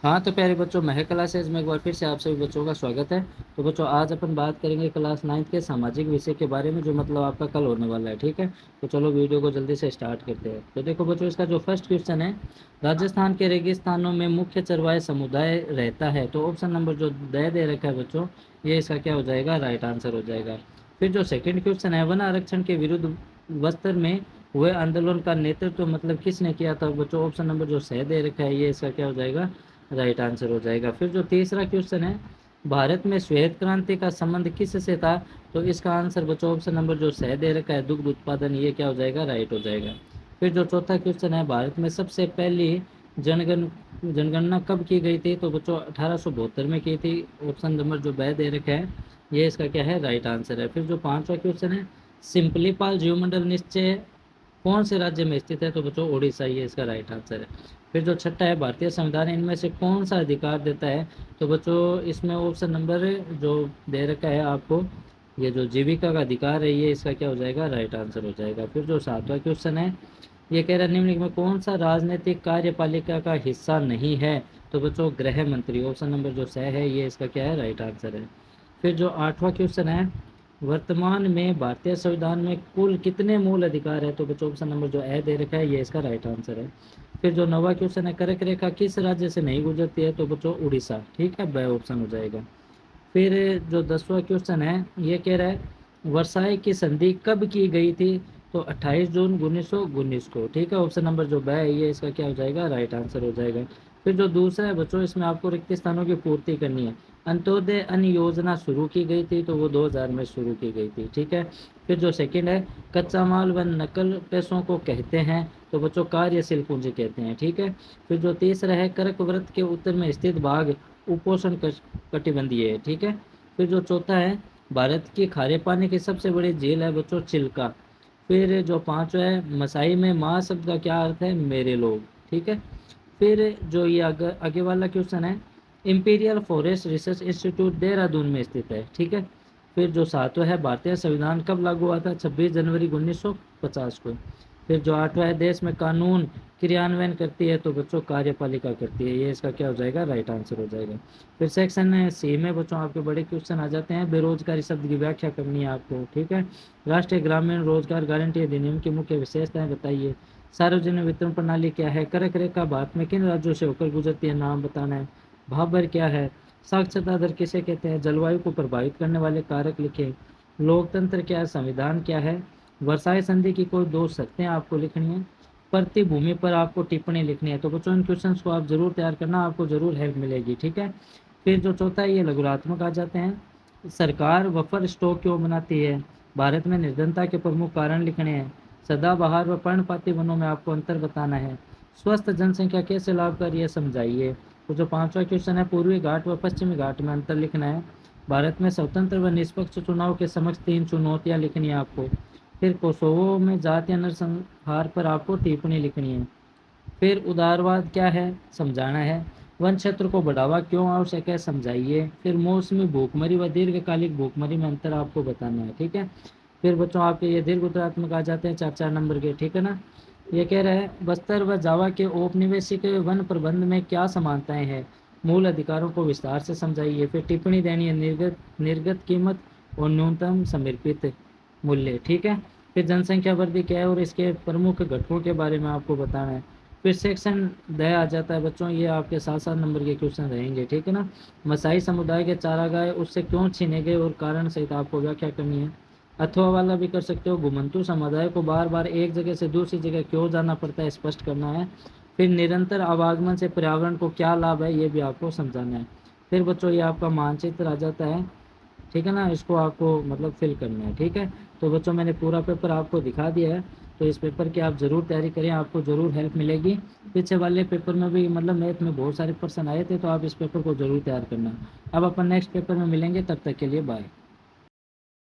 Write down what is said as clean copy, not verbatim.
हाँ तो प्यारे बच्चों, महक क्लासेज में एक बार फिर से आप सभी बच्चों का स्वागत है। तो बच्चों, आज अपन बात करेंगे क्लास 9th के सामाजिक विषय के बारे में, जो मतलब आपका कल होने वाला है। ठीक है, तो चलो वीडियो को जल्दी से स्टार्ट करते हैं। तो देखो बच्चों, इसका जो फर्स्ट क्वेश्चन है, राजस्थान के रेगिस्तानों में मुख्य चरवाहे समुदाय रहता है। तो ऑप्शन नंबर जो दे रखा है बच्चों, ये इसका क्या हो जाएगा, राइट आंसर हो जाएगा। फिर जो सेकेंड क्वेश्चन है, वन आरक्षण के विरुद्ध बस्तर में हुए आंदोलन का नेतृत्व मतलब किसने किया था बच्चों, ऑप्शन नंबर जो दे रखा है, ये इसका क्या हो जाएगा, राइट आंसर हो जाएगा। फिर जो तीसरा क्वेश्चन है, भारत में श्वेत क्रांति का संबंध किससे था। तो इसका आंसर बच्चों ऑप्शन नंबर जो दे रखा है, दुग्ध उत्पादन, ये क्या हो जाएगा, राइट हो जाएगा। फिर जो चौथा क्वेश्चन है, भारत में सबसे पहली जनगणना कब की गई थी। तो बच्चों 1872 में की थी। ऑप्शन नंबर जो दे रखा है, ये इसका क्या है, राइट आंसर है। फिर जो पांचवा क्वेश्चन है, सिंपलीपाल जीवमंडल निश्चय कौन से राज्य में स्थित है। तो बच्चों उड़ीसा, ये इसका राइट आंसर है। फिर जो छठा है, भारतीय संविधान इनमें से कौन सा अधिकार देता है। तो बच्चों इसमें ऑप्शन नंबर जो दे रखा है आपको, ये जो जीविका का अधिकार है, ये इसका क्या हो जाएगा, राइट आंसर हो जाएगा। फिर जो सातवां क्वेश्चन है, ये कह रहा है निम्नलिखित में कौन सा राजनीतिक कार्यपालिका का हिस्सा नहीं है। तो बच्चों गृह मंत्री, ऑप्शन नंबर जो है, ये इसका क्या है, राइट आंसर है। फिर जो आठवां क्वेश्चन है, वर्तमान में भारतीय संविधान में कुल कितने मूल अधिकार है। तो बच्चों ऑप्शन नंबर जो दे रखा है, ये इसका राइट आंसर है। फिर जो नवा क्वेश्चन है, कर्क रेखा किस राज्य से नहीं गुजरती है। तो बच्चों उड़ीसा, ठीक है, ब ऑप्शन हो जाएगा। फिर जो 10वां क्वेश्चन है, ये कह रहा है वर्साई की संधि कब की गई थी। तो 28 जून 1919 को, ठीक है, ऑप्शन नंबर जो है, ये इसका क्या हो जाएगा, राइट आंसर हो जाएगा। फिर जो दूसरा है बच्चों, इसमें आपको रिक्त स्थानों की पूर्ति करनी है। अंत्योदय अन्न योजना शुरू की गई थी, तो वो 2000 में शुरू की गई थी, ठीक है। फिर जो सेकंड है, कच्चा माल व नकल पैसों को कहते हैं। तो बच्चों कार्यशील पूंजी कहते हैं, ठीक है। फिर जो तीसरा है, कर्क वृत्त के उत्तर में स्थित भाग उपोषण कटिबंधीय है, ठीक है। फिर जो चौथा है, भारत की खारे पानी की सबसे बड़ी झील है बच्चों चिल्का। फिर जो पांचवा है, मसाई में माँ शब्द का क्या अर्थ है, मेरे लोग, ठीक है। फिर जो ये आगे वाला क्वेश्चन है, imperial forest research institute Dehradun में स्थित है, ठीक है। फिर जो सातवां है, भारतीय संविधान कब लागू हुआ था, 26 जनवरी 1950 को। फिर जो आठवां है, देश में कानून क्रियान्वयन करती है। तो बच्चों कार्यपालिका करती है, ये इसका क्या हो जाएगा, राइट आंसर हो जाएगा। फिर सेक्शन सी में बच्चों आपके बड़े क्वेश्चन आ जाते हैं। बेरोजगारी शब्द की व्याख्या करनी है आपको, ठीक है। राष्ट्रीय ग्रामीण रोजगार गारंटी अधिनियम की मुख्य विशेषताएं बताइए। सार्वजनिक वितरण प्रणाली क्या है। कर्क रेखा भारत में किन राज्यों से होकर गुजरती है, नाम बताना है। भाबर क्या है। साक्षरता दर किसे कहते हैं। जलवायु को प्रभावित करने वाले कारक लिखे। लोकतंत्र क्या है, संविधान क्या है। वर्साई संधि की कोई दो शर्तें आपको लिखनी है। प्रतिभूमि पर आपको टिप्पणी लिखनी है। तो बच्चों इन क्वेश्चंस को आप जरूर तैयार करना, आपको जरूर हेल्प मिलेगी, ठीक है। फिर जो चौथा है, ये लघुरात्मक आ जाते हैं। सरकार बफर स्टॉक क्यों बनाती है। भारत में निर्धनता के प्रमुख कारण लिखने हैं। सदाबहार व पर्णपाती वनों में आपको अंतर बताना है। स्वस्थ जनसंख्या कैसे लाभकारी है, समझाइए। तो जो पांचवा क्वेश्चन है, पूर्वी घाट व पश्चिमी घाट में अंतर लिखना है। भारत में स्वतंत्र व निष्पक्ष चुनाव के समक्ष 3 चुनौतियां लिखनी है आपको। फिर कोसोवो में जाति नरसंहार पर आपको टिप्पणी लिखनी है। फिर उदारवाद क्या है, समझाना है। वन क्षेत्र को बढ़ावा क्यों आवश्यक है, समझाइए। फिर मौसमी भूखमरी व दीर्घकालिक भूखमरी में अंतर आपको बताना है, ठीक है। फिर बच्चों आपके ये दीर्घ आ जाते हैं 4-4 नंबर के, ठीक है ना। ये कह रहा है बस्तर व जावा के औपनिवेशिक वन प्रबंध में क्या समानताएं हैं। मूल अधिकारों को विस्तार से समझाइए। फिर टिप्पणी देनी है, निर्गत निर्गत कीमत और न्यूनतम समर्पित मूल्य, ठीक है। फिर जनसंख्या वृद्धि क्या है और इसके प्रमुख घटकों के बारे में आपको बताना है। फिर सेक्शन द आ जाता है बच्चों, ये आपके 7-7 नंबर के क्वेश्चन रहेंगे, ठीक है ना। मसाई समुदाय के चारागाह उससे क्यों छीने गए और कारण सहित आपको व्याख्या करनी है। अथवा वाला भी कर सकते हो, घुमंतु समुदाय को बार बार एक जगह से दूसरी जगह क्यों जाना पड़ता है, स्पष्ट करना है। फिर निरंतर आवागमन से पर्यावरण को क्या लाभ है, ये भी आपको समझाना है। फिर बच्चों ये आपका मानचित्र आ जाता है, ठीक है ना, इसको आपको मतलब फिल करना है, ठीक है। तो बच्चों मैंने पूरा पेपर आपको दिखा दिया है, तो इस पेपर की आप ज़रूर तैयारी करें, आपको ज़रूर हेल्प मिलेगी। पीछे वाले पेपर में भी मतलब मैथ में बहुत सारे प्रश्न आए थे, तो आप इस पेपर को ज़रूर तैयार करना। अब अपन नेक्स्ट पेपर में मिलेंगे, तब तक के लिए बाय।